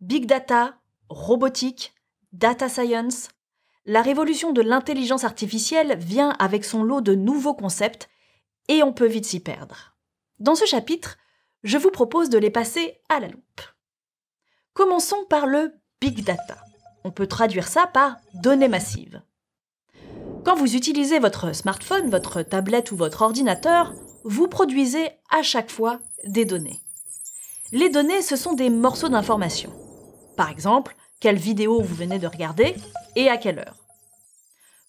Big data, robotique, data science, la révolution de l'intelligence artificielle vient avec son lot de nouveaux concepts et on peut vite s'y perdre. Dans ce chapitre, je vous propose de les passer à la loupe. Commençons par le big data. On peut traduire ça par données massives. Quand vous utilisez votre smartphone, votre tablette ou votre ordinateur, vous produisez à chaque fois des données. Les données, ce sont des morceaux d'informations. Par exemple, quelle vidéo vous venez de regarder et à quelle heure.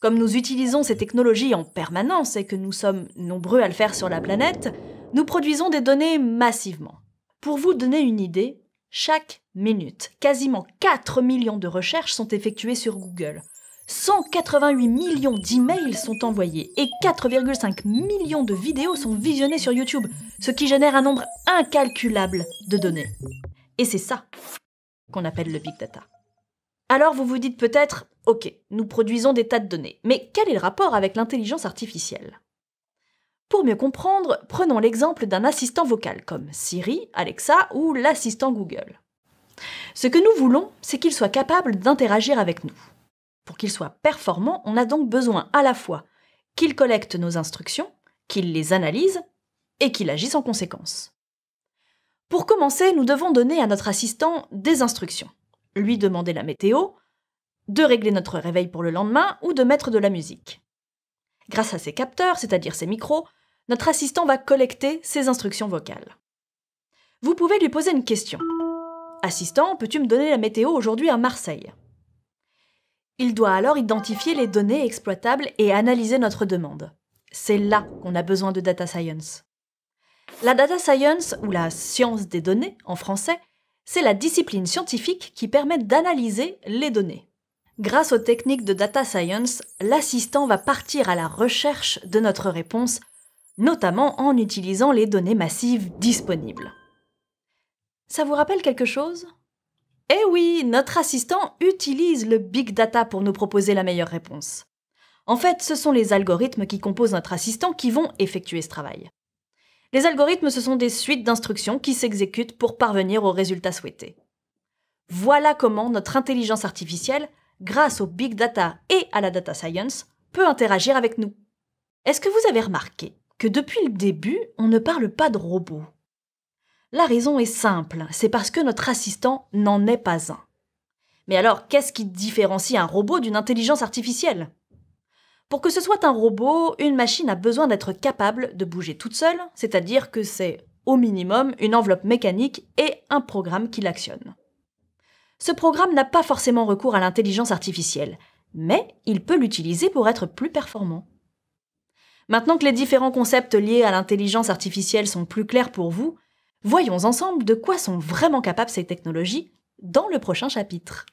Comme nous utilisons ces technologies en permanence et que nous sommes nombreux à le faire sur la planète, nous produisons des données massivement. Pour vous donner une idée, chaque minute, quasiment 4 millions de recherches sont effectuées sur Google. 188 millions d'emails sont envoyés et 4,5 millions de vidéos sont visionnées sur YouTube, ce qui génère un nombre incalculable de données. Et c'est ça qu'on appelle le big data. Alors vous vous dites peut-être, ok, nous produisons des tas de données, mais quel est le rapport avec l'intelligence artificielle ? Pour mieux comprendre, prenons l'exemple d'un assistant vocal comme Siri, Alexa ou l'assistant Google. Ce que nous voulons, c'est qu'il soit capable d'interagir avec nous. Pour qu'il soit performant, on a donc besoin à la fois qu'il collecte nos instructions, qu'il les analyse et qu'il agisse en conséquence. Pour commencer, nous devons donner à notre assistant des instructions. Lui demander la météo, de régler notre réveil pour le lendemain ou de mettre de la musique. Grâce à ces capteurs, c'est-à-dire ces micros, notre assistant va collecter ces instructions vocales. Vous pouvez lui poser une question. « Assistant, peux-tu me donner la météo aujourd'hui à Marseille ?» Il doit alors identifier les données exploitables et analyser notre demande. C'est là qu'on a besoin de data science. La data science, ou la science des données en français, c'est la discipline scientifique qui permet d'analyser les données. Grâce aux techniques de data science, l'assistant va partir à la recherche de notre réponse, notamment en utilisant les données massives disponibles. Ça vous rappelle quelque chose ? Eh oui, notre assistant utilise le big data pour nous proposer la meilleure réponse. En fait, ce sont les algorithmes qui composent notre assistant qui vont effectuer ce travail. Les algorithmes, ce sont des suites d'instructions qui s'exécutent pour parvenir au résultat souhaité. Voilà comment notre intelligence artificielle, grâce au big data et à la data science, peut interagir avec nous. Est-ce que vous avez remarqué que depuis le début, on ne parle pas de robots ? La raison est simple, c'est parce que notre assistant n'en est pas un. Mais alors, qu'est-ce qui différencie un robot d'une intelligence artificielle ? Pour que ce soit un robot, une machine a besoin d'être capable de bouger toute seule, c'est-à-dire que c'est, au minimum, une enveloppe mécanique et un programme qui l'actionne. Ce programme n'a pas forcément recours à l'intelligence artificielle, mais il peut l'utiliser pour être plus performant. Maintenant que les différents concepts liés à l'intelligence artificielle sont plus clairs pour vous, voyons ensemble de quoi sont vraiment capables ces technologies dans le prochain chapitre.